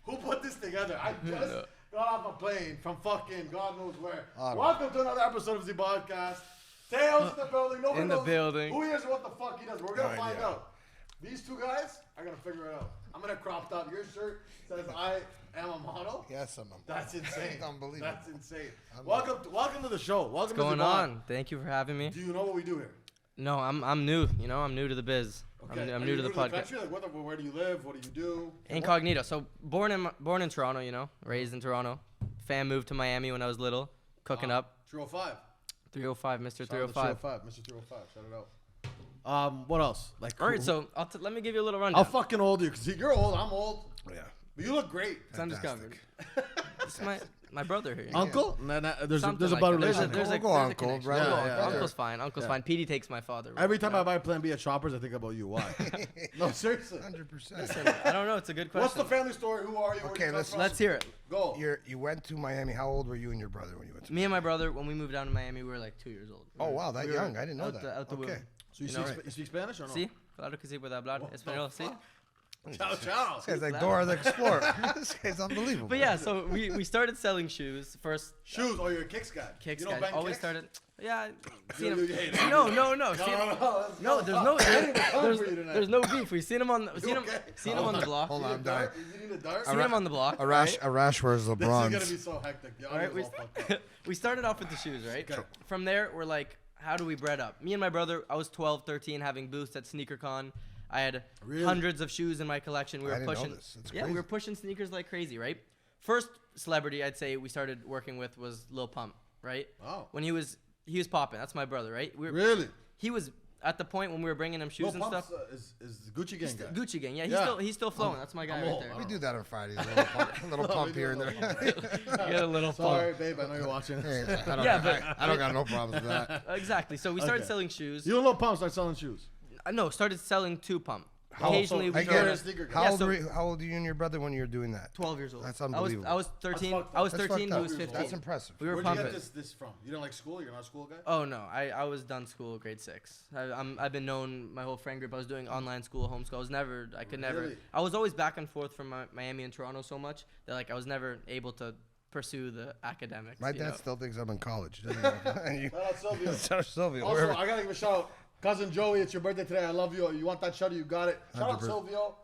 Who put this together? I just got off a plane from fucking God knows where. Welcome to another episode of Zbodcast. Tails in the building. Nobody knows who he is or what the fuck he does. We're going to find out. These two guys are going to figure it out. I'm going to crop top. Your shirt says I am a model. Yes, I'm a model. That's insane. Unbelievable. That's insane. Welcome to the show. Welcome What's to going on? Thank you for having me. Do you know what we do here? No, I'm new. You know, I'm new to the biz. Okay. I'm new to the podcast. Like, where do you live? What do you do? Incognito. So born in Toronto, you know, raised in Toronto. Fam moved to Miami when I was little, cooking up. 305. 305, Mr. 305. Mr. 305. Shout it out. What else? Like, all right, so let me give you a little rundown. How fucking old are you? Because you're old. I'm old. Yeah. But you look great. It's undiscovered. It's my brother here. Uncle? Yeah. There's a like better relationship. relationship. Uncle, brother. Uncle's fine. Uncle's fine. PD takes my father. Every time I buy Plan B at Shoppers, I think about you. Why? No, seriously. 100%. I don't know. It's a good question. What's the family story? Who are you? Okay, let's hear it. Go. You went to Miami. How old were you and your brother when you went to Me and my brother, when we moved down to Miami, we were like 2 years old. Oh, wow, that young. I didn't know that. Out the womb. So you speak Spanish or no? Sí, claro que sí puedo hablar español, sí. Ciao, ciao. This guy's like Dora the Explorer. This guy's unbelievable. But yeah, so we started selling shoes first. Shoes? Oh, you're a kicks guy. Kicks you don't guy. bang Always kicks? started. Yeah. You hate it. No. No, There's no beef. We've seen him on seen him on the block. Hold on, I'm dying. You need a dart? Seen him on the block. Arash wears LeBron's. This is gonna be so hectic. The audio's all fucked up. We started off with the shoes, right? Okay. From there, we're like, how do we bread up? Me and my brother, I was 12, 13, having booths at SneakerCon. I had hundreds of shoes in my collection. We were pushing. We were pushing sneakers like crazy, right? First celebrity I'd say we started working with was Lil Pump, right? Wow. When he was popping. That's my brother, right? Really? He was at the point when we were bringing him shoes and stuff. Is Gucci Gang guy. Gucci Gang, yeah. He's still flowing. That's my guy right there. We do that on Fridays. A little pump here and there. Get a little Sorry, babe. I know you're watching. Hey, I don't got no problems with that. Exactly. So we started selling shoes. You don't know Pump start selling shoes. No, started selling to Pump. How old are you and your brother when you were doing that? 12 years old. That's unbelievable. I was 13. I was 13. He was 15. That's impressive. We were Where'd pumping. you get this from? You don't like school? You're not a school guy? Oh no, I was done school grade 6. I've been known my whole friend group. I was doing online school, homeschool. I could never. I was always back and forth from Miami and Toronto so much that like I was never able to pursue the academics. My dad still thinks I'm in college. Shout out Sylvia. Also, I gotta give a shout out. Cousin Joey, it's your birthday today. I love you. You want that shout out? You got it. Shout out Silvio.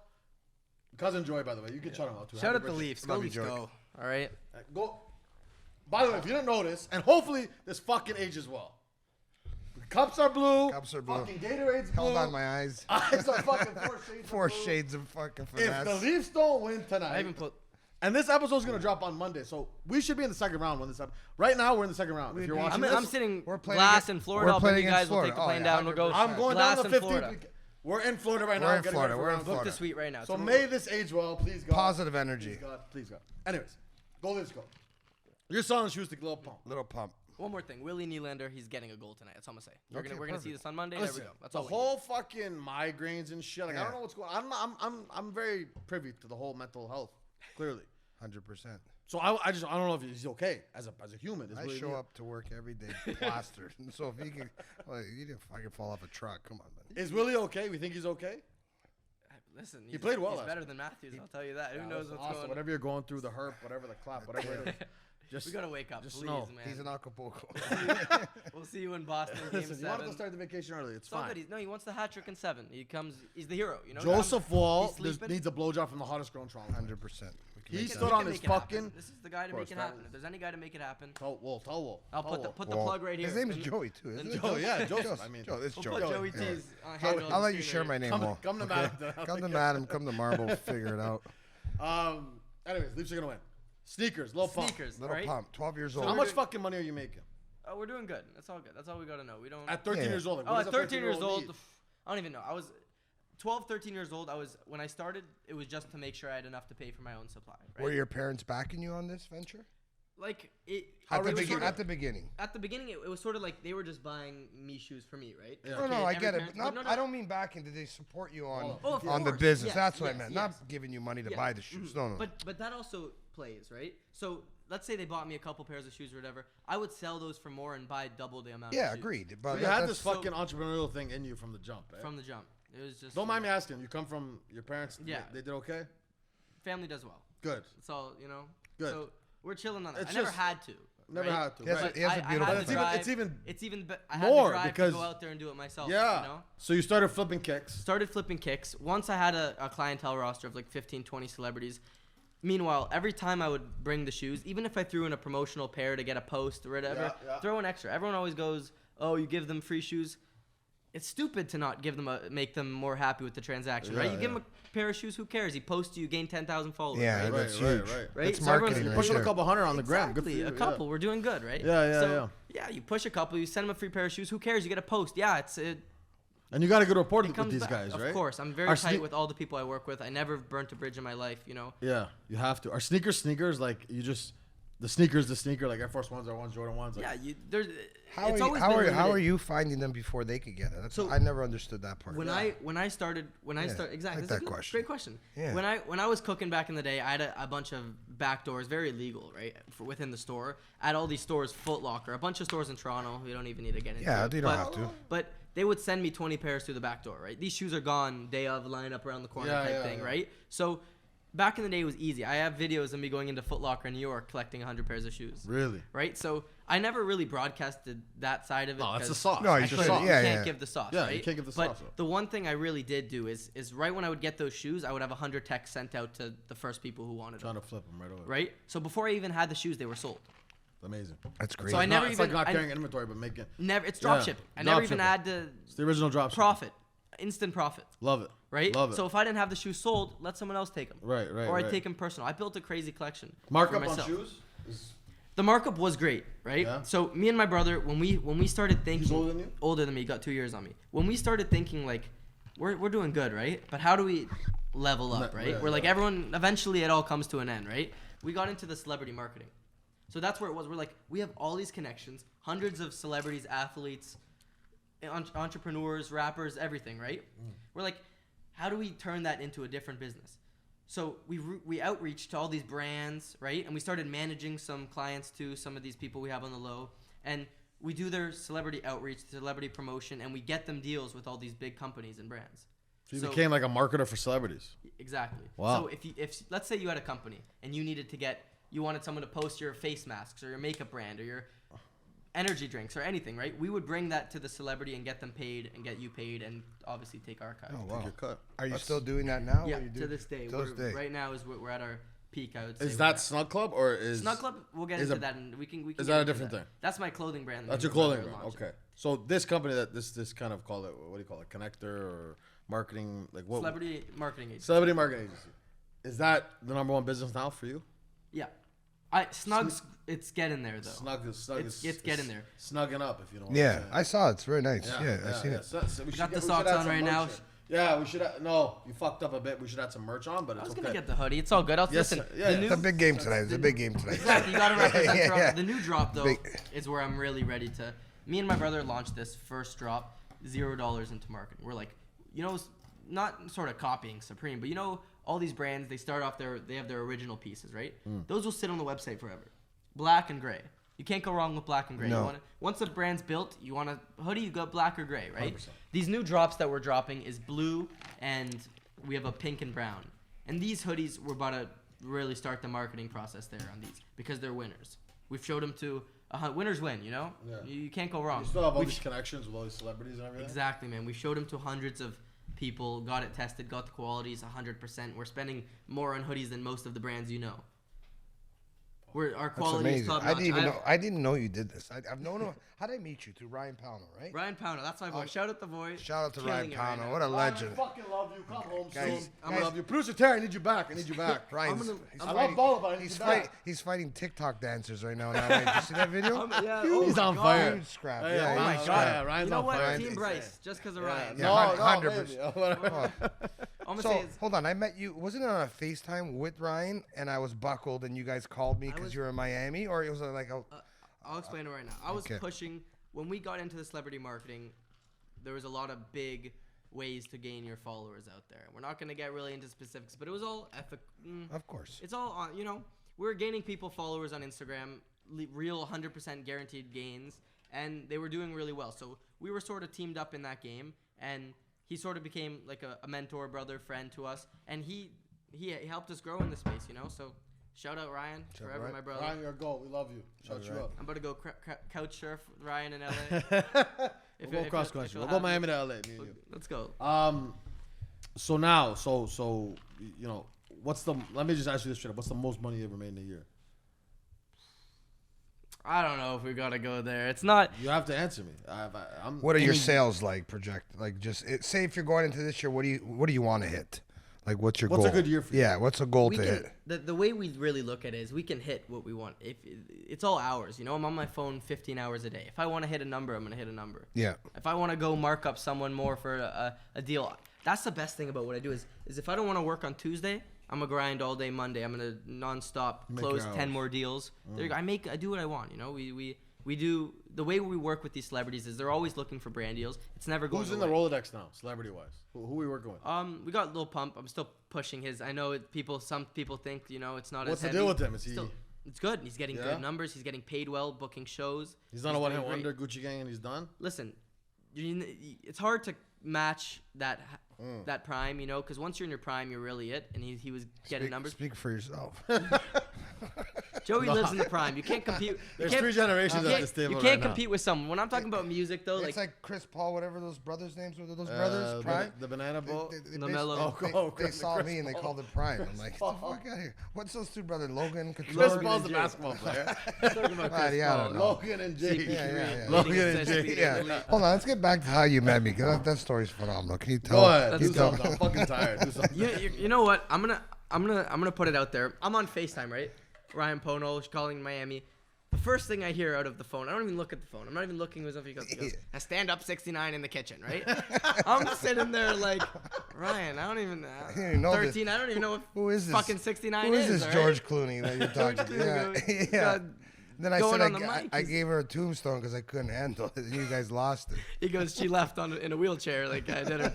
Cousin Joey, by the way. You can shout him out too. Shout out the Leafs. Go Leafs, go. All right. Go. By the way, if you didn't notice, and hopefully this fucking ages well. The cups are blue. Fucking Gatorade's blue. Held on my eyes. Eyes are fucking 4 shades of fucking finesse. If the Leafs don't win tonight. I even put. And this episode's gonna drop on Monday, so we should be in the second round when this happens. Right now, we're in the second round. If you're watching I'm sitting glass in Florida. I'll bring you guys. We'll take the plane down. We'll go. I'm going down to 15th. We're in Florida right now. We're in Florida. Book the suite right now. So may this age well, please God. Positive energy. Please God. Anyways, go Leafs go. You're selling shoes to Lil Pump. Little Pump. One more thing, Willie Nylander, he's getting a goal tonight. That's all I'm gonna say. We're gonna see this on Monday. Listen, there we go. That's the all. whole fucking migraines and shit. Like I don't know what's going on. I'm very privy to the whole mental health. Clearly. 100%. So I don't know if he's okay as a human. I show up to work every day plastered. So if he can, I can fall off a truck. Come on, man. Is Willie okay? We think he's okay. Listen, he played well. He's better than Matthews. I'll tell you that. Who knows what's going on? Whatever you're going through, the herp, whatever the clap, whatever it is. Just, we gotta wake up, please, man. He's in Acapulco. We'll see you in Boston. Listen, you want to start the vacation early? It's fine. Good. He wants the hat trick in 7. He's the hero. You know. Joseph Wall needs a blowjob from the hottest girl in Toronto. 100%. He stood on his fucking. This is the guy to make it happen. If there's any guy to make it happen. Tell Wall. I'll put the plug right here. His name is Joey too. Isn't it? Joe, yeah, Joseph. I mean, it's Joey. We'll put Joey T's. I'll let you share my name. Come to Madam. Come to Madam. Come to Marble. Figure it out. Anyways, Leafs are gonna win. Sneakers, Lil Pump. Little Pump. 12 years old. How much fucking money are you making? Oh, we're doing good. That's all good. That's all we gotta know. We don't. At 13 years old. At 13 years old, I don't even know. I was 12, 13 years old. When I started, it was just to make sure I had enough to pay for my own supply. Right? Were your parents backing you on this venture? Like it. At the beginning. At the beginning, it was sort of like they were just buying me shoes for me, right? Yeah. No, I get it. But I don't mean backing. Did they support you on the course. business? Yes, That's what I meant. Not giving you money to buy the shoes. No. But that also plays, right? So let's say they bought me a couple pairs of shoes or whatever. I would sell those for more and buy double the amount. Yeah, of shoes. agreed. But you had this fucking entrepreneurial thing in you from the jump, right? From the jump. It was just. Don't mind me asking. You come from your parents. Yeah. They did okay. family does well. Good. So Good. So we're chilling on that. It's I never just- had to. Never right? had to. He has a beautiful It's even I had more the drive because to go out there and do it myself. yeah. You know? So you started flipping kicks. Started flipping kicks. Once I had a clientele roster of like 15, 20 celebrities. Meanwhile, every time I would bring the shoes, even if I threw in a promotional pair to get a post or whatever, throw in extra. Everyone always goes, "Oh, you give them free shoes." It's stupid to not give them make them more happy with the transaction, right? You give them a pair of shoes, who cares? He posts you, gain 10,000 followers. Yeah, right? that's huge. Right? That's So marketing. You're pushing a couple hundred on the gram. Exactly, Good for you. a couple. We're doing good, right? Yeah. You push a couple, you send them a free pair of shoes. Who cares? You get a post. Yeah, And you got a good rapport with comes these back. guys, right? Of course, I'm very tight with all the people I work with. I never burnt a bridge in my life, Yeah, you have to. Are sneakers like you just the sneaker like Air Force Ones or ones Jordan ones? Like, Yeah, How are you finding them before they could get it? I never understood that part. When I started exactly, like that's that a question. great question. Yeah. When I was cooking back in the day, I had a bunch of back doors, very illegal, right, within the store. I had all these stores, Foot Locker, a bunch of stores in Toronto. We don't even need to get into. Yeah, it. you don't have to. But they would send me 20 pairs through the back door, right? These shoes are gone, day of, line up around the corner type thing, right? So back in the day, it was easy. I have videos of me going into Foot Locker in New York collecting 100 pairs of shoes. Really? Right? So I never really broadcasted that side of it. No, that's the sauce. No, you can't give the sauce, right? You can't give the but sauce. Though. The one thing I really did do is right when I would get those shoes, I would have 100 texts sent out to the first people who wanted them. Trying to flip them right away. Right? So before I even had the shoes, they were sold. Amazing. That's great. So I It's like not carrying inventory, but making. It's drop shipping. I never even had to. It's the original drop profit. Instant profit. Love it. Right? Love it. So if I didn't have the shoes sold, let someone else take them. Right. Or I'd take them personal. I built a crazy collection. Markup on shoes? The markup was great, right? Yeah. So me and my brother, when we started thinking, he's older than you? Older than me, got 2 years on me. When we started thinking like, we're doing good, right? But how do we level up, right? We're like everyone. Eventually, it all comes to an end, right? We got into the celebrity marketing, so that's where it was. We're like, we have all these connections, hundreds of celebrities, athletes, entrepreneurs, rappers, everything, right? We're like, how do we turn that into a different business? So we outreach to all these brands, right? And we started managing some clients to some of these people we have on the low. And we do their celebrity outreach, celebrity promotion, and we get them deals with all these big companies and brands. So you became like a marketer for celebrities. Exactly. Wow. So if let's say you had a company and you wanted someone to post your face masks or your makeup brand or your energy drinks or anything, right? We would bring that to the celebrity and get them paid and get you paid and obviously take our cut. Oh, wow. Take your cut. Are you still doing that now? Yeah, to this day. Right now we're at our peak, I would say. Is that Snug Club or is Snug Club? We'll get into that, and we can. Is that a different thing? That's my clothing brand. That's your clothing brand. Okay. So this company this kind of call it, what do you call it? Connector or marketing, like what? Celebrity marketing agency. Celebrity marketing agency. Is that the number one business now for you? Yeah. Snug's, it's getting there though. Snug is getting there. Snugging up, if you know what Yeah, I'm saying. I saw it. It's very nice. Yeah, I seen it. So we got the socks on right now. Yeah, we should. No, you fucked up a bit. We should have some merch on, but it's okay. I was gonna get the hoodie. It's all good. Listen. It's a big game tonight. It's a big game tonight. Exactly. You gotta represent Toronto. The new drop though is where I'm really ready to. Me and my brother launched this first drop, $0 into marketing. We're like, not sort of copying Supreme, but all these brands, they start off they have their original pieces, right? Those will sit on the website forever. Black and gray. You can't go wrong with black and gray. No. Once a brand's built, you want a hoodie, you got black or gray, right? 100%. These new drops that we're dropping is blue, and we have a pink and brown. And these hoodies, we're about to really start the marketing process there on these because they're winners. We've showed them to winners win, Yeah. You can't go wrong. You still have all these connections with all these celebrities and everything? Exactly, man. We showed them to hundreds of people, got it tested, got the qualities 100%. We're spending more on hoodies than most of the brands Our quality is top notch. I didn't know you did this. I've known. How did I meet you? Through Ryan Palmer, right? Ryan Palmer, that's my boy. Shout out the boy. Shout out to Ryan Palmer. Right what a legend. I fucking love you. Come home Guys, soon. I love you. Producer Terry, I need you back. Ryan's, I love volleyball. He's fighting TikTok dancers right now. Did you see that video? He's on fire. Huge scrap. Hey, Yeah, oh my huge God. scrap. Ryan's on fire. Team Team Bryce, just because of Ryan. Yeah, No, 100%. So hold on, I met you. Wasn't it on a FaceTime with Ryan? And I was buckled, and you guys called me because you were in Miami, or it was like a. I'll explain it right now. I was pushing when we got into the celebrity marketing. There was a lot of big ways to gain your followers out there. We're not gonna get really into specifics, but it was all ethical. Of course. It's all on. We're gaining followers on Instagram, real 100% guaranteed gains, and they were doing really well. So we were sort of teamed up in that game, and he sort of became like a mentor, brother, friend to us. And he he helped us grow in the space, you know. So shout out Ryan, forever my brother. Ryan, you're a goat. We love you. Shout you up. I'm about to go couch surf with Ryan in LA. We'll go cross country. We'll go Miami to LA. Me and you. Let's go. So now, you know, let me just ask you this straight up. What's the most money you ever made in a year? I don't know if we gotta go there. It's not. You have to answer me. What are your sales like? Say if you're going into this year, what do you want to hit? Like, what's your goal? What's a good year for you? Yeah, what's a goal to hit? The way we really look at it is we can hit what we want. If it's all hours, you know. I'm on my phone 15 hours a day. If I want to hit a number, I'm gonna hit a number. Yeah. If I want to go mark up someone more for a deal, that's the best thing about what I do is if I don't want to work on Tuesday, I'm gonna grind all day Monday. I'm gonna nonstop close 10 more deals. I do what I want. You know, we do the way we work with these celebrities is they're always looking for brand deals. It's never going. Who's in the Rolodex now, celebrity wise? Who are we working with? We got Lil Pump. I'm still pushing his. I know some people think it's not. What's as the heavy. deal with him? Is he? It's good. He's getting good numbers. He's getting paid well, booking shows. He's done a one-hit wonder, Gucci Gang, and he's done. Listen, it's hard to match that prime, you know, because once you're in your prime, you're really it. And he was getting numbers. Speak for yourself. Joey lives in the prime. You can't compete. There's 3 generations at this table. You can't compete with someone. When I'm talking about music, though, it's like Chris Paul, whatever those brothers' names were. Those brothers, Prime. The Banana Boat. They saw me and they called it Prime. I'm like, get the fuck out of here. What's those 2 brothers? Logan, Chris Paul's the basketball player. Talking about Chris Paul. Logan and Jake. Yeah. Logan and Jake. Yeah. Hold on, let's get back to how you met me. Cause that story's phenomenal. Can you tell? Go ahead. Do something. I'm fucking tired. Do something. You know what? I'm gonna put it out there. I'm on FaceTime, right? Ryan Pono calling Miami. The first thing I hear out of the phone, I don't even look at the phone. I'm not even looking as if he goes, I stand up 69 in the kitchen, right? I'm sitting there like, Ryan, I don't even know. 13, I don't even know who is this? Fucking 69 Who is this right? George Clooney that you're talking to? Yeah. Then I said I gave her a tombstone because I couldn't handle it, and you guys lost it. He goes, she left in a wheelchair like I did her.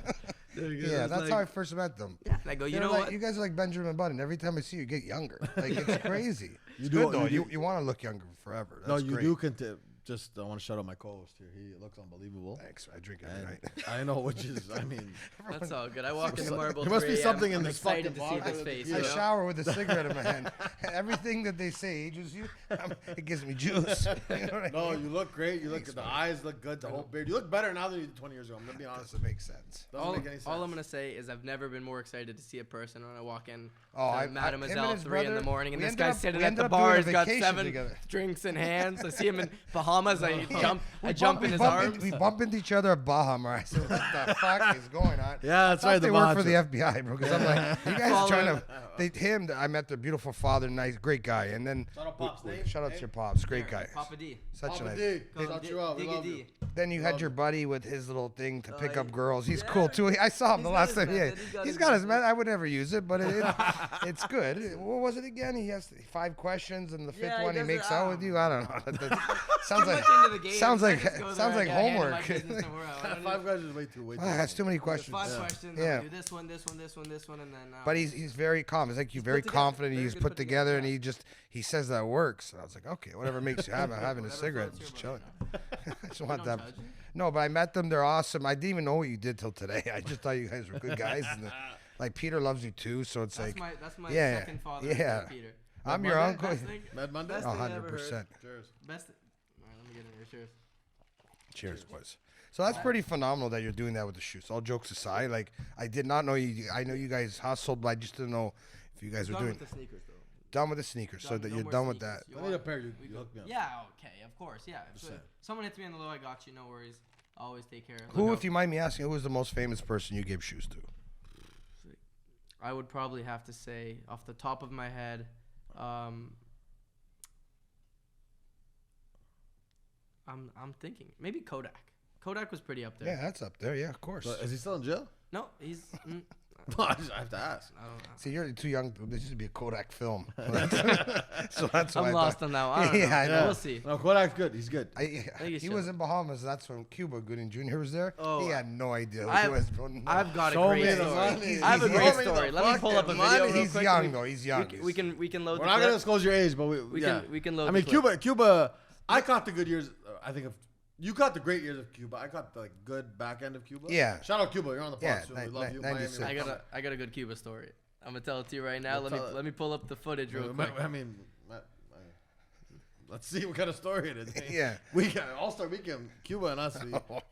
Yeah, that's how I first met them. Yeah, and I go, you know what? You guys are like Benjamin Button. Every time I see you, you get younger. Like, it's crazy. It's good, though. You want to look younger forever. That's great. do. Just I want to shout out my co-host here. He looks unbelievable. Thanks. I drink every night. I know, which is, I mean, that's all good. I walk into Marble. There must be something in this fucking to see this face. I shower with a cigarette in my hand. Everything that they say ages you. It gives me juice. You know no, you look great. You look. The eyes look good. The whole beard. You look better now than you did 20 years ago. I'm gonna be honest. Doesn't make sense. All I'm gonna say is I've never been more excited to see a person when I walk in. Mademoiselle 3 in the morning, and this guy's sitting at the bar. He's got 7 drinks in hands. I see him in Bahamas. I jump in his arms. We bump into each other at Bahamas. I said, what the fuck is going on? Yeah, that's right. They work for the FBI, bro. Because I'm like, you guys are trying to. I met their beautiful father, nice, great guy. And then shout out to your pops, great guy. Papa D. Such a nice. Diggy. Then you had your buddy with his little thing to pick up girls. He's cool too. I saw him the last time. Yeah, he's got his method. I would never use it, but it's good. What was it again? He has 5 questions, and the 5th one he makes out with you. I don't know. Sounds like homework. 5 questions way too. That's too many questions. 5 questions. Yeah. Do this one, and then. But he's very calm. It's like you're very confident. He's put together, and he says that works. So I was like, okay, whatever makes you happy. I'm having a cigarette, just chilling. I just want that. No, but I met them. They're awesome. I didn't even know what you did till today. I just thought you guys were good guys. And like Peter loves you too, so it's that's my second father. Yeah. Peter. I'm your uncle. Mad Monday. 100%. Cheers. Best. All right, let me get in here. Cheers. Cheers, boys. So that's pretty phenomenal that you're doing that with the shoes. All jokes aside, like I did not know you. I know you guys hustled, but I just didn't know if you guys were doing. Done with the sneakers, though. Done with the sneakers, so that you're done with that. I need a pair. You hook me up. Yeah, okay, of course, yeah. If someone hits me on the low, I got you. No worries. I'll always take care of. Who, if you mind me asking, who was the most famous person you gave shoes to? I would probably have to say, off the top of my head, I'm thinking maybe Kodak. Kodak was pretty up there. Yeah, that's up there. Yeah, of course. Is he still in jail? No, he's. I have to ask. I don't know. See, you're too young. This used to be a Kodak film. So that's why I'm lost on that one. I don't know. I know. We'll see. No, Kodak's good. He's good. He was in Bahamas. That's when Cuba Gooding Jr. was there. Oh, he had no idea who he was. I've got a great story. I have a great story. Let me pull up a video real He's quick. young, though. He's young. We can load. We're not gonna disclose your age, but we can load. I mean, Cuba. I caught the good years. I think of. You caught the great years of Cuba. I caught the good back end of Cuba. Yeah. Shout out Cuba. You're on the pod soon. We love you. I got a good Cuba story. I'm gonna tell it to you right now. Let me pull up the footage real quick. I mean, let's see what kind of story it is. Yeah. All-Star Weekend, Cuba and us,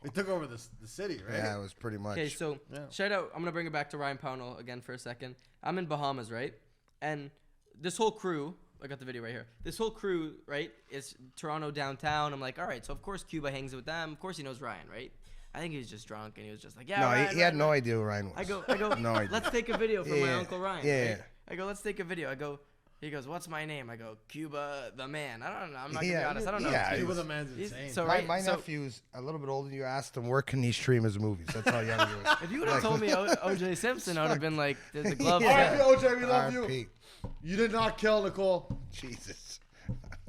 we took over the city, right? Yeah, it was pretty much. Okay, so shout out. I'm gonna bring it back to Ryan Pownell again for a second. I'm in Bahamas, right? And this whole crew, I got the video right here. This whole crew, right, is Toronto downtown. I'm like, all right, so of course Cuba hangs with them. Of course he knows Ryan, right? I think he was just drunk and he was just like, yeah. No, Ryan, he had no idea who Ryan was. I go. No idea. Let's take a video for my Uncle Ryan. Yeah. Right? I go, let's take a video. He goes, what's my name? I go, Cuba the man. I don't know. I'm not gonna be honest. I don't know. Yeah, Cuba the man's insane. So my nephew's a little bit older than you. Asked him where can he stream his movies. That's how young he was. If you would have told me O.J. Simpson, I would have been like, the glove. R.I.P. O.J. We love you. R.I.P. You did not kill Nicole. Jesus.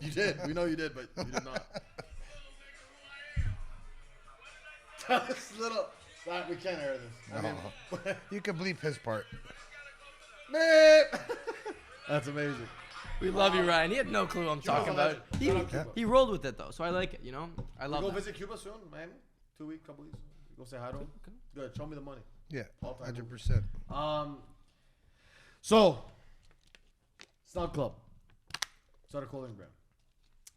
You did. We know you did, but you did not. This little. We can't air this. No. You can bleep his part. That's amazing. We love you, Ryan. He had no clue what I'm talking about. He rolled with it, though, so I like it, you know? I love it. Go visit Cuba soon, Miami? 2 weeks, couple weeks. Go say hi to him. Good. Show me the money. Yeah, 100%. So, Snug Club. Start a clothing brand.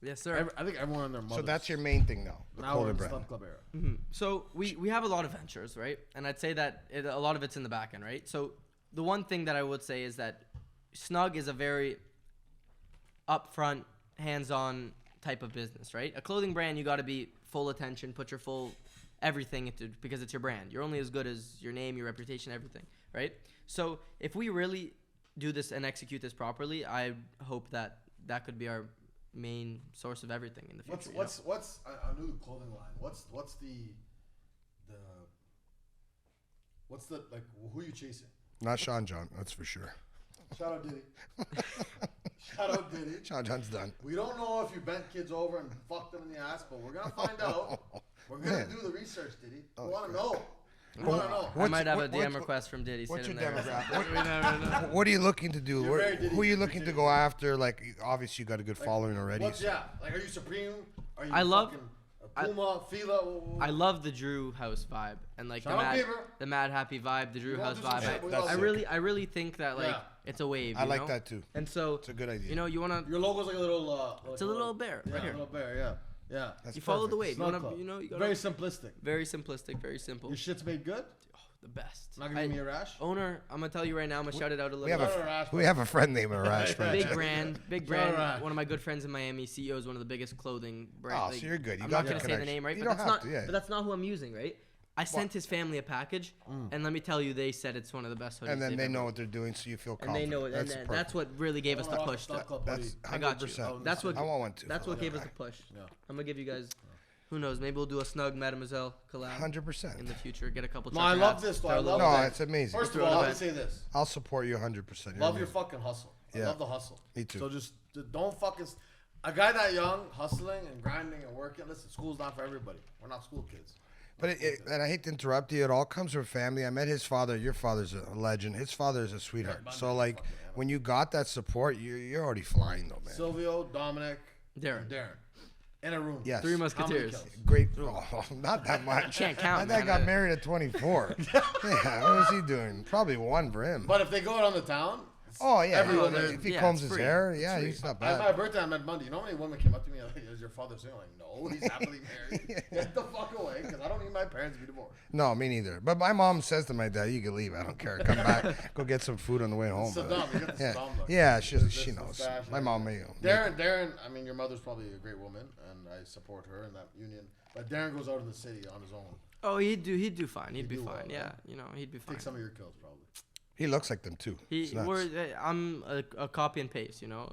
Yes, sir. I think everyone in their mothers. So that's your main thing now, the now we're clothing in the brand. Snug Club era. Mm-hmm. So we have a lot of ventures, right? And I'd say that a lot of it's in the back end, right? So the one thing that I would say is that Snug is a very upfront, hands-on type of business, right? A clothing brand, you got to be full attention, put your full everything into, because it's your brand. You're only as good as your name, your reputation, everything, right? So if we really do this and execute this properly, I hope that could be our main source of everything in the future. What's a new clothing line? What's the like? Who are you chasing? Not Sean John, that's for sure. Shout out Diddy. Shout out Diddy. Sean John's done. We don't know if you bent kids over and fucked them in the ass, but we're gonna find out. We're gonna do the research, Diddy. We want to know. We want to know. I might have a DM request from Diddy. What's your there. demographic? What are you looking to do? Who are you looking to go after? Like, obviously, you got a good following already. Like, are you Supreme? Are you Puma, Fila? I love the Drew House vibe and like the mad happy vibe, the Drew House vibe. I really think that like it's a wave. I like that too. And so it's a good idea. You know, you wanna. Your logo's like a little. It's a little bear right here. A little bear, yeah. You follow the wave. You gotta, very simplistic. Very simplistic. Very simple. Your shit's made good. The best. Not gonna give me a rash. Owner, I'm gonna tell you right now. I'm gonna shout it out a little. We have a friend named Arash. Big brand. One of my good friends in Miami, CEO is one of the biggest clothing brands. Oh, so you're good. I'm not gonna say the name, right? You but don't that's have not. to, But that's not who I'm using, right? I sent his family a package, and let me tell you, they said it's one of the best hoodies. And then they know what they're doing, so you feel confident. And they know it, and that's what really gave us the push. I got you. That's what. I want one too. That's what gave us the push. I'm gonna give you guys. Who knows? Maybe we'll do a Snug Mademoiselle collab. 100%. In the future, get a couple. No, I love this. Though. I love that. It's amazing. First of all, let me say this. I'll support you 100%. Love your fucking hustle. I love the hustle. Me too. So just don't fucking. A guy that young, hustling and grinding and working. Listen, school's not for everybody. We're not school kids. But and I hate to interrupt you. It all comes from family. I met his father. Your father's a legend. His father is a sweetheart. So like, when you got that support, you're already flying though, man. Silvio, Dominic, Darren. In a room. Yes. 3 Musketeers. Great. Oh, not that much. Can't count. That guy got married at 24. Yeah, what was he doing? Probably one for him. But if they go out on the town. Oh yeah. Everyone if he combs his hair, he's not bad. At my birthday, I met Monday. You know how many women came up to me like, "Is your father single?" Like, no, he's happily married. Get the fuck away, because I don't need my parents to be divorced. No, me neither. But my mom says to my dad, "You can leave. I don't care. Come back. Go get some food on the way home." Saddam, you got the Saddam look. Yeah, she knows. My mom may. Darren. I mean, your mother's probably a great woman, and I support her in that union. But Darren goes out in the city on his own. Oh, he'd do fine. He'd be fine. Yeah, he'd be fine. Take some of your kills, probably. He looks like them too. I'm a copy and paste, you know.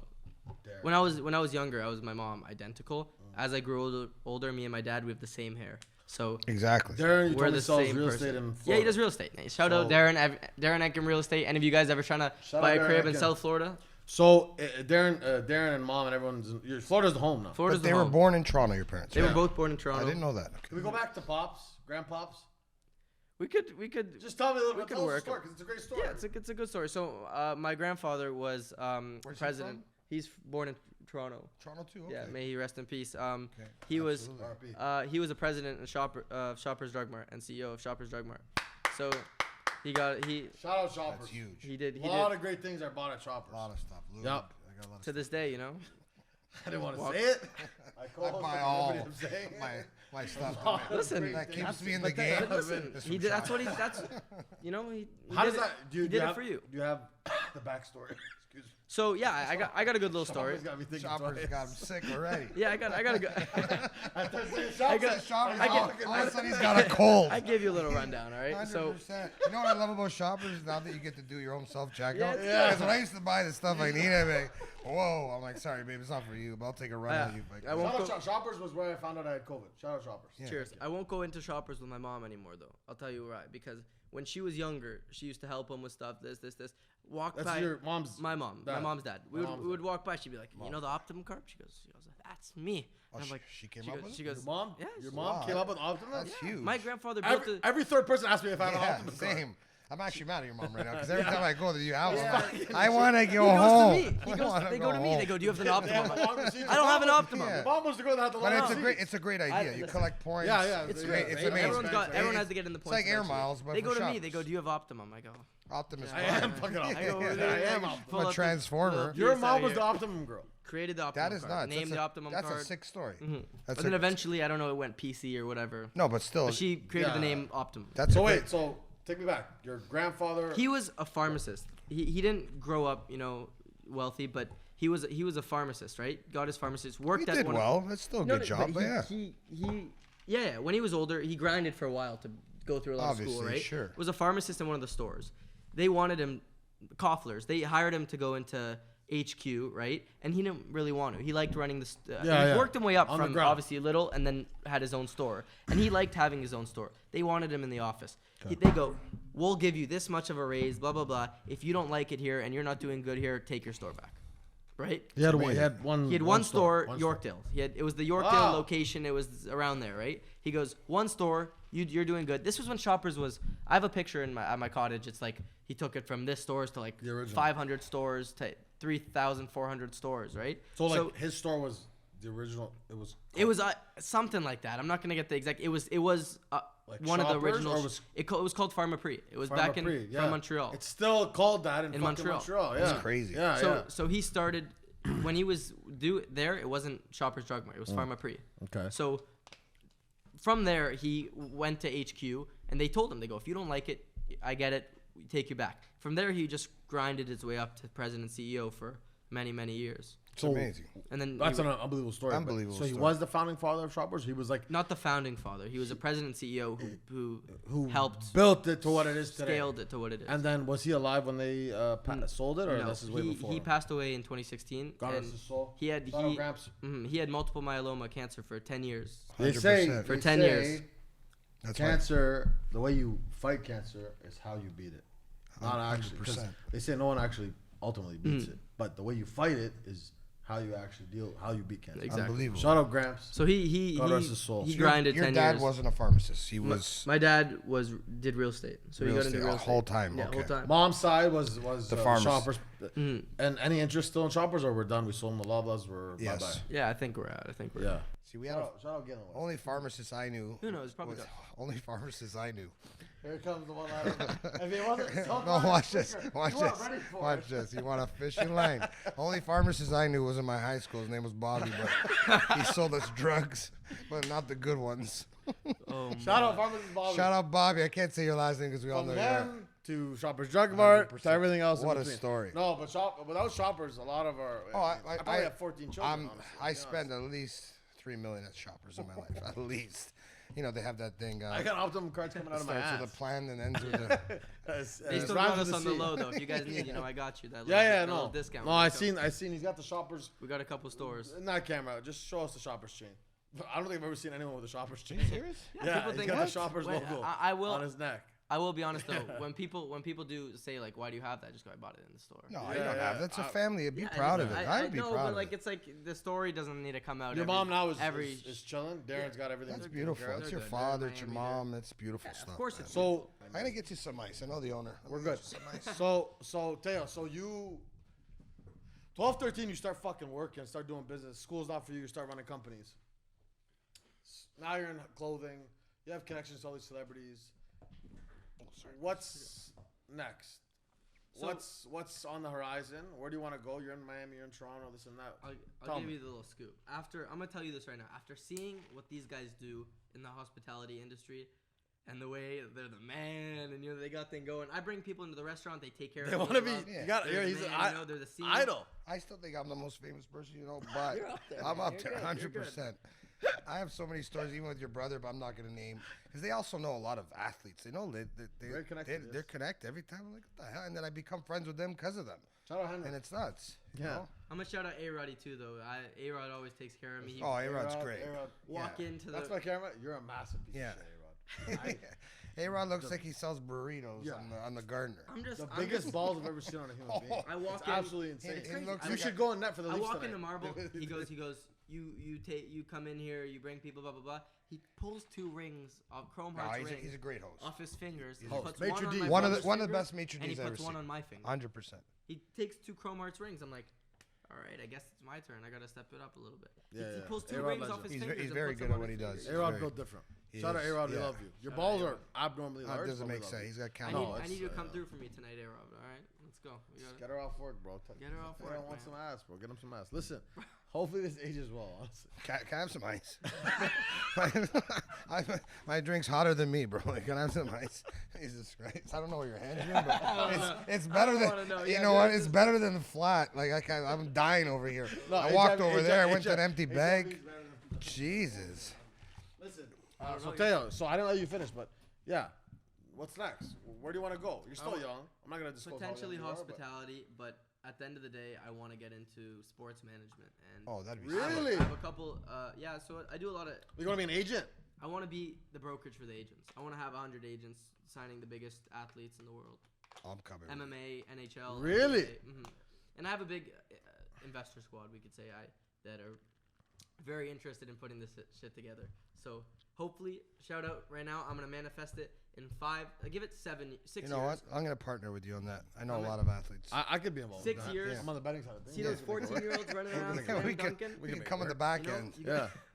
Darren. When I was younger, I was my mom, identical. As I grew older, me and my dad, we have the same hair. So exactly. Darren, you told me sells real estate in Florida. Yeah, he does real estate. Shout out Darren Enkin Real Estate. Any of you guys ever trying to buy a crib in South Florida? So Darren and mom and everyone's Florida's the home now. But they were born in Toronto. Your parents. They were both born in Toronto. I didn't know that. Okay. Can we go back to Pops, Grandpops? We could just tell me a little bit. Tell us the story, because it's a great story. Yeah, it's a good story. So my grandfather was president. He's born in Toronto. Toronto too. Okay. Yeah, may he rest in peace. He was a president of Shoppers Drug Mart and CEO of Shoppers Drug Mart. So Shout out Shoppers. That's huge. He did. A lot of great things are bought at Shoppers. A lot of stuff. Yep. I got a lot of To this day, you know. I didn't want to say it. I buy all my stuff. Listen, that keeps me in the game. But listen, he did. That's what he. That's you know. He How did does that? He did it for you. Do you have the backstory? Excuse me. So yeah, I got a good little story. Shoppers got him sick already. Yeah, I got a good. Shoppers. All of a sudden he's got a cold. I give you a little rundown, all right? 100%. So you know what I love about Shoppers now that you get to do your own self checkout. Yeah. Because when I used to buy the stuff I need, I'm like, whoa. I'm like, sorry, babe, it's not for you, but I'll take a run on you. I won't Shoppers was where I found out I had COVID. Shout out Shoppers. Yeah. Cheers. I won't go into Shoppers with my mom anymore, though. I'll tell you why. Because when she was younger, she used to help him with stuff. This. Walk That's by. your mom's. My mom. Dad. My mom's dad. We would walk by. She'd be like, you know the Optimum card? She goes, that's me. Oh, I'm like, she came up with She it? goes, Your mom? Yeah. Your mom came up with Optimum? That's huge. My grandfather built it. Every third person asked me if I have an Yeah, Optimum card. same. I'm actually mad at your mom right now because every time I go to your house, Yeah. I want to go He goes home. to me. They go to me. They go, do you have an Optimum? I I don't have an Optimum. Yeah. Mom was the girl that had the But long it's a great idea. You collect points. Yeah. It's great. great. It's right? amazing. Everyone has to get in the It's points. like air eventually. miles, but They go for to me. Shoppers. They go, do you have Optimum? I go, Optimus I Prime. am fucking I go over Optimum. there. I am Pull Optimum. I'm a up transformer. the- Your piece mom out was the here. Optimum girl. Created the Optimum That is card. nuts. Named the Optimum That's card. a sick story. Mm-hmm. That's But then eventually, I don't know, it went PC or whatever. no, but still, But she created the Yeah. name Optimum. that's So a wait, great, so take me back. Your grandfather. He was a pharmacist. He didn't grow up, wealthy, but he was a pharmacist, right? Got his pharmacist. Worked he at did one. well. That's still a good job, but yeah. Yeah. When he was older, he grinded for a while to go through a lot of school, Obviously, right? sure. Was a pharmacist in one of the stores. They wanted him, Koffler's. They hired him to go into HQ, right? And he didn't really want to. He liked running the. He worked him way up On the from ground. obviously little, and then had his own store. And he liked having his own store. They wanted him in the office. They go, we'll give you this much of a raise, blah blah blah. If you don't like it here and you're not doing good here, take your store back, right? He had one. He had one store, Yorkdale. It was the Yorkdale location. It was around there, right? He goes, one store, you're doing good. This was when Shoppers was. I have a picture at my cottage. It's like he took it from this stores to like The original. 500 stores to 3,400 stores, right? So his store was the original. It was something like that. I'm not gonna get the exact. It was Like one of the Shoppers, original. or was- It was called Pharmaprix. It was back in from Montreal. It's still called that in Montreal. Yeah. That's crazy. Yeah. So he started when he was there. It wasn't Shoppers Drug Mart. It was Pharmaprix. Okay. So from there, he went to HQ, and they told him, they go, if you don't like it, I get it, we take you back. From there, he just grinded his way up to president CEO for many, many years. It's amazing. And then That's an unbelievable story. Unbelievable So he story. was the founding father of Shoppers. He was like not the founding father. He was a president CEO who helped built it to what it is today. scaled it to what it is. And then was he alive when they sold it, or No, this is way before? he passed away in 2016. God and rest his soul. He had Shout out Gramps. he had multiple myeloma cancer for 10 years. They say 100%. For 10 years. That's right. cancer. The way you fight cancer is how you beat it. Not actually. 'Cause 100%. they say no one actually ultimately beats it, but the way you fight it is how you actually how you beat cancer. Exactly. Unbelievable. Shout out Gramps. So he God rest his soul. he So grinded Your 10 dad years. wasn't a pharmacist. He was My dad did real estate, so he Real got into estate, real the estate whole time, Yeah, okay. whole time. Mom's side was The farmers. Shoppers. And any interest still in Shoppers, or we're done? We sold them the Loblaws. We're Yes. bye Yeah, I think we're out. bye. Yeah. See, we had Shout out Gillen. only pharmacists I knew. Who knows? Probably was- not. only pharmacists I knew. Here comes the one line. If it wasn't No, watch this. Watch this. Watch this. You want a fishing line? Only pharmacist I knew was in my high school. His name was Bobby, but he sold us drugs, but not the good ones. Oh, Shout out Pharmacist Bobby. Shout out Bobby. I can't say your last name because we all From know you. are. them to Shoppers Drug Mart to 100%. everything else. What in a between. story. No, but without Shoppers, a lot of our. Oh, I probably have 14 children. honestly, I to be spend honest. at least $3 million at Shoppers in my life. At least. You know, they have that thing. I got Optimum cards coming out of my starts ass. with a plan and ends with a. They still got us on the low though. If you guys need, I got you. That Yeah, little no. discount. No, I seen. He's got the Shoppers. We got a couple stores. Not camera. Just show us the Shoppers chain. I don't think I've ever seen anyone with a Shoppers chain. Serious? Yeah, people he's think got what? the Shoppers Wait, logo I will. on his neck. I will be honest though. When people do say like, "Why do you have that?" Just go, "I bought it in the store." No, Yeah, I don't yeah. have. That's a I- family. Be Yeah, proud of it. I I'd be know, proud but of like it. it's like the story doesn't need to come out. Your every, mom now is every. chilling. Darren's got everything. That's taken beautiful. care of. That's your They're father. good. It's your They're Miami, mom. That's beautiful Yeah, stuff. of course man. it's So I'm gonna get you some ice. I know the owner. we're good. Some ice. So Teo, so you 12, 13, you start fucking working, start doing business. School's not for you. You start running companies. Now you're in clothing. You have connections to all these celebrities. What's next? So, what's on the horizon? Where do you want to go? You're in Miami, you're in Toronto, this and that. I'll give you the little scoop. I'm gonna tell you this right now. After seeing what these guys do in the hospitality industry, and the way they're the man, and they got thing going. I bring people into the restaurant. They take care of. They want to be. Yeah. You got. He's an they're the scene. Idol. I still think I'm the most famous person, but I'm up there 100%. I have so many stories, even with your brother, but I'm not gonna name because they also know a lot of athletes. They know they're connected every time. I'm like, what the hell? And then I become friends with them because of them. Shout out Henry. And it's nuts. Yeah. I'm gonna shout out A-Roddy too, though. A-Rod always takes care of me. A-Rod's great. Walk into the. That's my camera. You're a massive piece of shit, A-Rod. A-Rod looks like he sells burritos on the Gardner. The biggest balls I've ever seen on a human being. I walk it's in. absolutely insane. You should go in net for the Leafs I walk tonight. into Marble. He goes. You come in here. You bring people. Blah blah blah. He pulls 2 rings of Chrome Hearts rings. He's a great host. Off his fingers. He puts one of the best maitre d's ever seen. And he puts one on my finger. 100%. He takes 2 Chrome Hearts rings. I'm like, all right, I guess it's my turn. I gotta step it up a little bit. He pulls 2 rings off his fingers. He's very good at what he does. A-Rod built different. Shout out A-Rod, we love you. Your balls are abnormally large. That doesn't make sense. He's got I need you to come through for me tonight, A-Rod. All right, let's go. Get her off work, bro. Get her off work. I want some ass, bro. Get him some ass. Listen, hopefully this ages well. Honestly. Can I have some ice? My drink's hotter than me, bro. Can I have some ice? Jesus Christ. I don't know what your hand's doing, but it's better than, you know what? It's better than flat. Like, I'm dying over here. No, I walked over there. I went to an empty bag. Jesus. Listen. So Tao, so I didn't let you finish, but yeah, what's next? Where do you want to go? You're still young. I'm not gonna disclose. Potentially hospitality, but at the end of the day, I want to get into sports management. And that'd be really. I have a couple. So I do a lot of. You want to be an agent? I want to be the brokerage for the agents. I want to have 100 agents signing the biggest athletes in the world. I'm coming. MMA, NHL. Really? Mm-hmm. And I have a big investor squad, we could say, that are very interested in putting this shit together. So hopefully, shout out right now. I'm gonna manifest it in 5. I give it 6 years. You know what? I'm gonna partner with you on that. I know a lot of athletes. I could be involved. 6 years. Yeah. I'm on the betting side of things. See those 14-year-olds running around. We can come on the back end.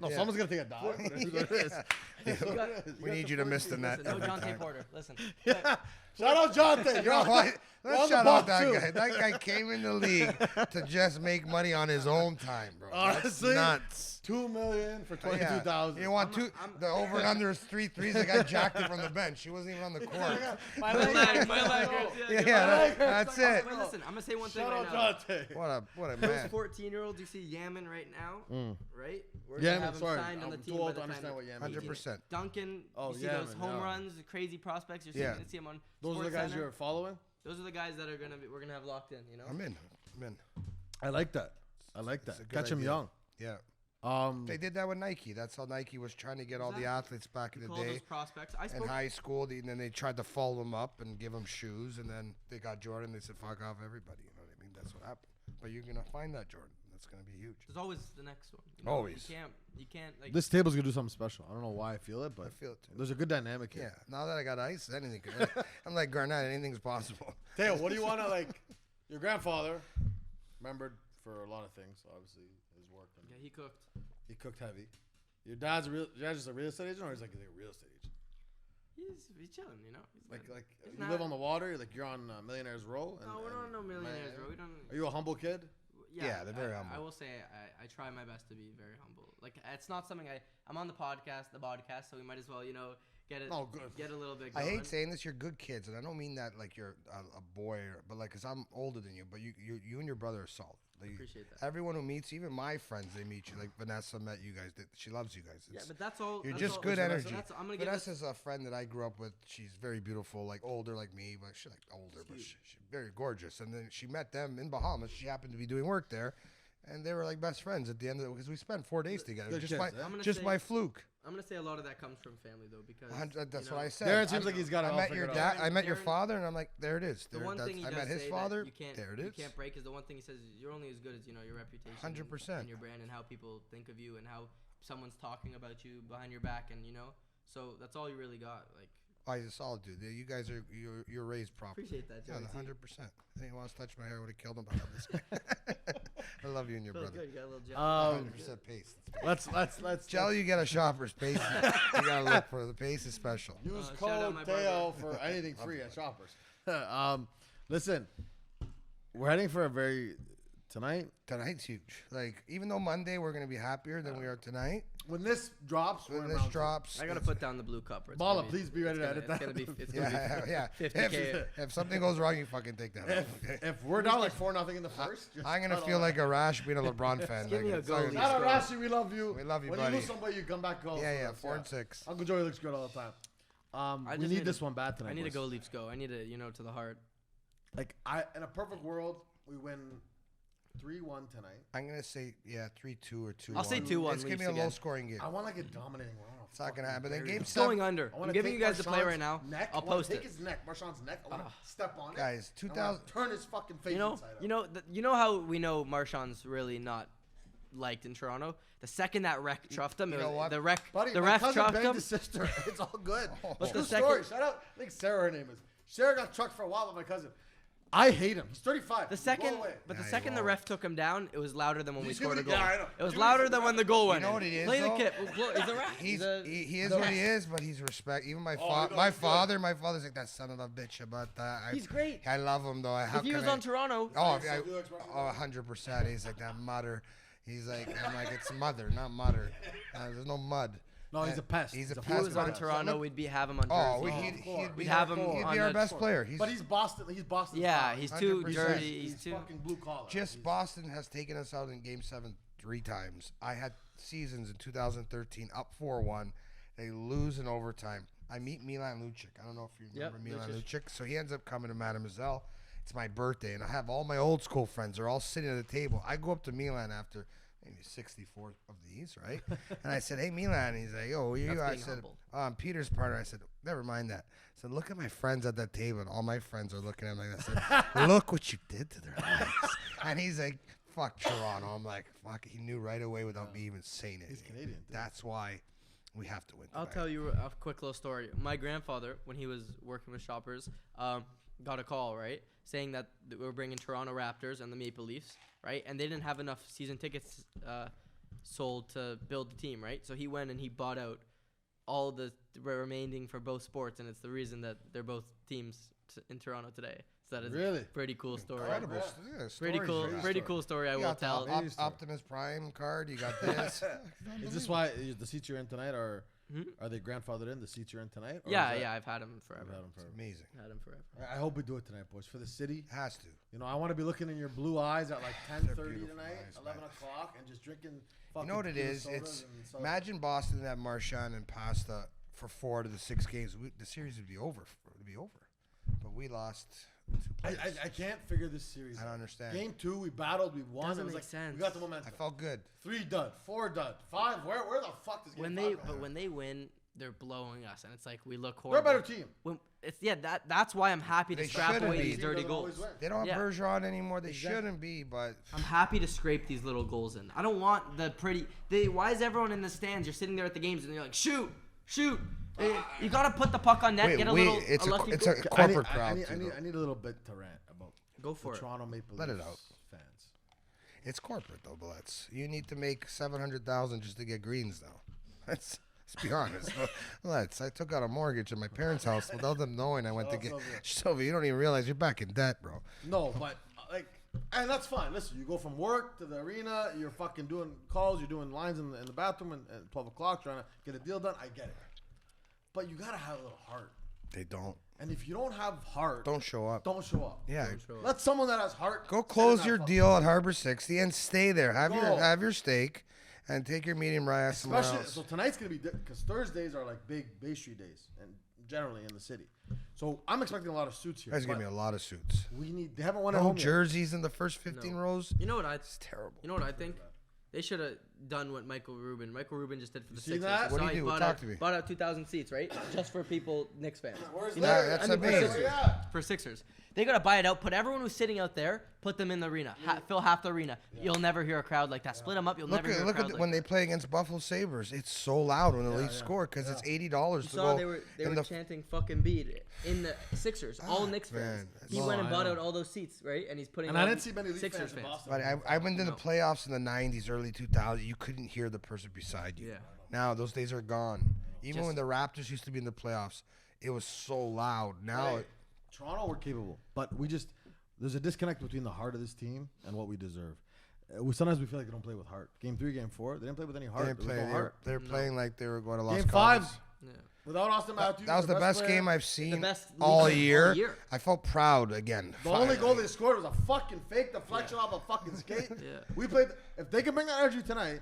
Someone's gonna take a dive. We need you to miss the net. No Jonte Porter. Listen. Shout out Jonte. Let's shout out that guy. That guy came in the league to just make money on his own time, bro. Honestly, that's nuts. $2 million for 22,000. You want the over and under is 3 threes. The guy jacked it from the bench. He wasn't even on the court. My leg. That's it. Wait, listen, I'm gonna say one thing right now. What a man. Those 14-year-olds you see yamming right now, right? We're gonna have sorry. signed on the I'm team too old by to the time understand what yamming is. 100%. Duncan, you see those home runs, crazy prospects. You're seeing see them on. Those are the guys you're following. Those are the guys that we're gonna have locked in. You know. I'm in. I like that. Catch him young. Yeah. They did that with Nike. That's how Nike was trying to get all the athletes back in the day. Those prospects. In high school, and then they tried to follow them up and give them shoes, and then they got Jordan. They said, "Fuck off, everybody." You know what I mean? That's what happened. But you're gonna find that Jordan. That's gonna be huge. There's always the next one. Always. You can't. Like, this table's gonna do something special. I don't know why I feel it, but I feel it too. There's a good dynamic here. Yeah. Now that I got ice, anything could. I'm like Garnett. Anything's possible. Tao, what do you want to like? Your grandfather, remembered for a lot of things. Obviously, his work. Yeah, he cooked. He cooked heavy. Your dad's just a real estate agent, or he's like a real estate agent? He's chilling, you know. Like you live on the water. Like you're on Millionaires Row. No, we're not on no Millionaires Row. We don't. Are you a humble kid? Yeah, they're very humble. I will say I try my best to be very humble. Like it's not something I'm on the podcast, so we might as well get a little bit going. I hate saying this, you're good kids, and I don't mean that like you're a boy, but like because I'm older than you, but you and your brother are solid. Like, I appreciate that. Everyone who meets, even my friends, they meet you. Like Vanessa met you guys. She loves you guys. But that's all. You're just good energy. Vanessa's a friend that I grew up with. She's very beautiful, like older like me, but she's like older, but she's very gorgeous. And then she met them in Bahamas. She happened to be doing work there, and they were like best friends at the end of it because we spent 4 days together. Just by fluke. I'm gonna say a lot of that comes from family though, because that's what I said. Darren seems like he's got it all figured out. I met your father, and I'm like, there it is. The one thing he does I met his say father. That there it is. You can't break is the one thing he says. You're only as good as your reputation. 100%. And your brand and how people think of you and how someone's talking about you behind your back, and so that's all you really got. Like Oh, he's a solid dude. You guys are you're raised properly. Appreciate that, Joey. Yeah, 100%. If he wants to touch my hair, I would have killed him. But I love this guy. I love you and your brother. Good. You got a little 100% pace. Let's Jelly, you get a Shoppers pace. You gotta look for the pace is special. Use code Tao for anything free at Shoppers. Listen, we're heading for a very Tonight's huge. Like, even though Monday we're gonna be happier than we are tonight. When this drops, I gotta put down the blue cup. Balla, please be ready to edit that. It's gonna be 50K. If something goes wrong, you fucking take that. If we're down like 4-0 in the first, I'm gonna feel like a rash being a LeBron fan. Give me a goal. Not a Rashi, we love you. We love you, when buddy. When you lose somebody, you come back. 4-6. Uncle Joey looks good all the time. We need this one bad tonight. I need to go Leafs go. I need to, to the heart. Like in a perfect world, we win 3-1 tonight. I'm gonna say 3-2 or 2-1. I'll say 2-1. It's gonna be a low-scoring game. I want like a dominating round. It's not gonna happen. Then game 7. Going under. I'm giving you guys the play right now. I'll post it. Take his neck, Marchand's neck. I want to step on it. Guys, 2000. Turn his fucking face inside out. You know how we know Marchand's really not liked in Toronto. The second that ref chuffed him, the ref chuffed him. His sister. It's all good. But the story. Shout out. I think Sarah, her name is. Sarah got trucked for a while with my cousin. I hate him. He's 35. The second the ref took him down, it was louder than when we scored a goal. Yeah, I know. It was louder than when the goal went. You know what he is? Play the kid. He's a ref. He is what he is, but he's respect. Even my father's like that son of a bitch about that. He's great. I love him though. If he was on Toronto. 100%. He's like that mudder. He's like, I'm like, it's mother, not mutter. There's no mud. No, he's a pest. He's a pest. If he was on Toronto, we'd have him on Jersey. We'd have him. He'd be our best player. But he's Boston. He's Boston. Yeah, he's too 100%. dirty. He's too fucking blue collar. Boston has taken us out in Game 7 3 times. I had seasons in 2013 up 4-1. They lose in overtime. I meet Milan Lucic. I don't know if you remember Milan Lucic. So he ends up coming to Mademoiselle. It's my birthday, and I have all my old school friends. They're all sitting at the table. I go up to Milan after maybe 64 of these, right? And I said, hey, Milan. He's like, yo, who are you? I said, I'm Peter's partner. I said, never mind that. I said, look at my friends at that table. And all my friends are looking at me like that. I said, look what you did to their lives. And he's like, fuck Toronto. I'm like, fuck. He knew right away without me even saying it. He's Canadian. Dude. That's why we have to win tonight. I'll tell you a quick little story. My grandfather, when he was working with Shoppers, got a call, right, saying that we were bringing Toronto Raptors and the Maple Leafs, right, and they didn't have enough season tickets sold to build the team, right? So he went and he bought out all the remaining for both sports, and it's the reason that they're both teams in Toronto today. So that is a pretty cool story. Incredible. Yeah, pretty cool story. I will tell. Optimus Prime card. You got this. Is this why the seats you're in tonight are they grandfathered in? The seats you're in tonight? Yeah. I've had them forever. It's amazing. Had them forever. I hope we do it tonight, boys. For the city. Has to. You know, I want to be looking in your blue eyes at like 10:30 tonight, 11 o'clock, and just drinking. You know what it is? It's imagine Boston at Marchand and Pasta for 4 out of the 6 games. The series would be over. But we lost 2 players. I can't figure this series out. I don't understand. Game 2, we battled, we won. Doesn't it was make like, sense. We got the momentum. I felt good. 3 dud, 4 dud, 5. Where the fuck is when they win, they're blowing us, and it's like we look horrible. horrible. They're a better team. That's why I'm happy to scrap away these dirty goals. They don't have Bergeron anymore. They shouldn't be, but I'm happy to scrape these little goals in. I don't want the pretty. Why is everyone in the stands? You're sitting there at the games and you're like, shoot. You gotta put the puck on net. It's a corporate crowd. I need a little bit to rant about. Go for the Toronto Maple Leafs. Let it out. Fans. It's corporate though, Bullets. You need to make $700,000 just to get greens now. Let's be honest. I took out a mortgage at my parents' house without them knowing. I went to get Sylvia. You don't even realize you're back in debt, bro. No, but and that's fine. Listen, you go from work to the arena. You're fucking doing calls. You're doing lines in the bathroom at 12 o'clock trying to get a deal done. I get it. But you gotta have a little heart. They don't. And if you don't have heart, don't show up. Yeah. Let someone that has heart go close your deal at Harbor 60 and stay there. Have your steak and take your medium rye somewhere else. So tonight's gonna be because Thursdays are like big Bay Street days and generally in the city. So I'm expecting a lot of suits here. There's gonna be a lot of suits. They haven't won at home jerseys in the first 15 rows. You know what? It's terrible. You know what I think? They should have done what Michael Rubin just did for the see Sixers. that? What do you do? Talk to me. Bought out 2,000 seats, right? Just for people, Knicks fans. Where's that? That's amazing. For Sixers. They got to buy it out, put everyone who's sitting out there, Put them in the arena. Fill half the arena. Yeah. You'll never hear a crowd like that. Split them up. You'll never hear a crowd like that. Look at when they play against Buffalo Sabres. It's so loud when the Leafs score because it's $80 to go. They were chanting fucking beat in the Sixers. All Knicks fans. He went and bought out all those seats, right? And he's putting. And I didn't see many Leafs Sixers fans in Boston. But I went in the playoffs in the '90s, early 2000s. You couldn't hear the person beside you. Yeah. Now those days are gone. Even when the Raptors used to be in the playoffs, it was so loud. Now, Toronto were capable, but there's a disconnect between the heart of this team and what we deserve. Sometimes we feel like they don't play with heart. Game 3, Game 4, they didn't play with any heart. They're playing like they were going to Los Game 5, without Austin Matthews. That was the best game I've seen all year. I felt proud again. The only goal they scored was a fucking fake deflection off a fucking skate. We played. If they can bring that energy tonight,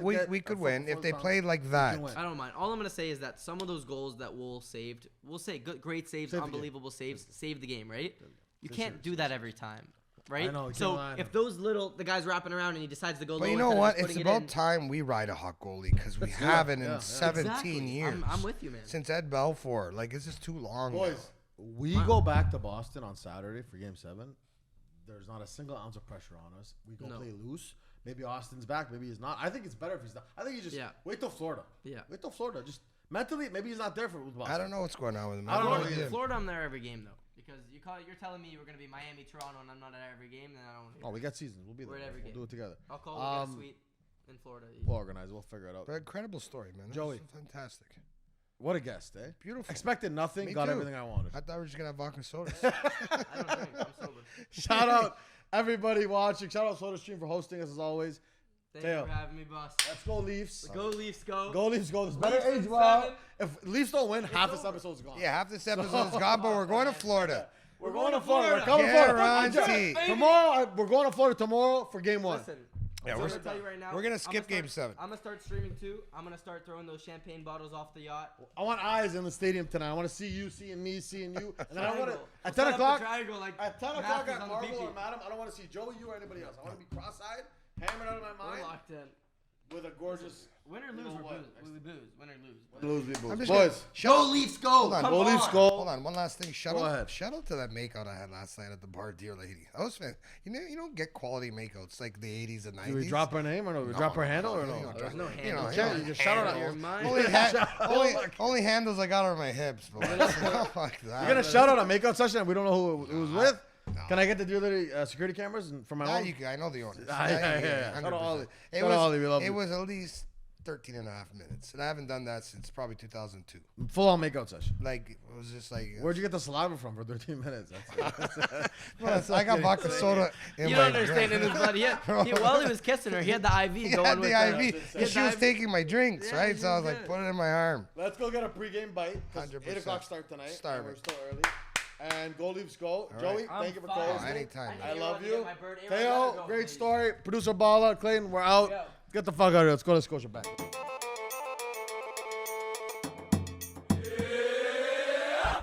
we could win if they played like that. I don't mind. All I'm gonna say is that some of those goals that Wool saved, we'll say great saves, unbelievable saves, saved the game, right? You can't do that every time, right? I know, so if the guy's wrapping around and he decides to go low. But you know what? It's about time we ride a hot goalie because we haven't in 17 years. I'm with you, man. Since Ed Belfour. Like, it's just too long. Boys, we go back to Boston on Saturday for Game 7. There's not a single ounce of pressure on us. We go play loose. Maybe Austin's back. Maybe he's not. I think it's better if he's not. I think you just wait till Florida. Yeah. Wait till Florida. Just mentally, maybe he's not there for Boston. I don't know what's going on with him. I don't know. Florida, I'm there every game, though. Because you're telling me we're going to be Miami, Toronto, and I'm not at every game, then I don't. Oh, we got seasons. We'll be there. We'll do it together. I'll call we'll get a suite in Florida. We'll organize. We'll figure it out. But incredible story, man. Joey. Fantastic. What a guest, eh? Beautiful. Expected nothing. Me got too. Everything I wanted. I thought we were just going to have vodka sodas. I don't drink. I'm sober. Shout out everybody watching. Shout out SodaStream for hosting us as always. Thank you for having me, boss. Let's go Leafs. Go Leafs, go. Go Leafs, go. This better age well. If Leafs don't win, half this episode's gone. Yeah, half this episode's gone, but we're going to Florida. We're going to Florida. We're coming to Florida. Tomorrow, we're going to Florida tomorrow for Game 1. Listen, yeah, we're gonna tell you right now. We're gonna skip Game 7. I'm gonna start streaming too. I'm gonna start throwing those champagne bottles off the yacht. I want eyes in the stadium tonight. I want to see you, seeing me, seeing you. And then I want to at 10 o'clock. At 10 o'clock at Marvel or Madam, I don't want to see Joey, you, or anybody else. I want to be cross-eyed, hammered out of my mind. We're locked in. With a gorgeous. Win or lose, we booze. Win or lose. We booze. Boys, go Leafs, go. Go Leafs, go. Hold on, one last thing. Shout out to that makeout I had last night at the bar, dear lady. That was fan. You don't get quality makeouts like the 80s and 90s. Do we drop her name or no? We drop her handle or no? There's no handle. You just shout out your mind. Only handles I got are my hips. But fuck that. You're gonna shout out a makeout session and we don't know who it was with. No. Can I get the dear security cameras for my own? I know the owners. Yeah. Shout out Ollie. It was at least 13 and a half minutes. And I haven't done that since probably 2002. Full on makeout session. Like, it was just like... Where'd you get the saliva from for 13 minutes? I got vodka soda in you don't understand in his blood. While he was kissing her, he had the IV going with the IV. And she was taking my drinks, right? So I was like, put it in my arm. Let's go get a pregame bite. 8 o'clock start tonight. We're still early. And go Leafs, go. Right. Joey, thank you for calling. Anytime. I love you. Teo, great story. Producer Balla, Clayton, we're out. Get the fuck out of here. Let's go to Scotiabank.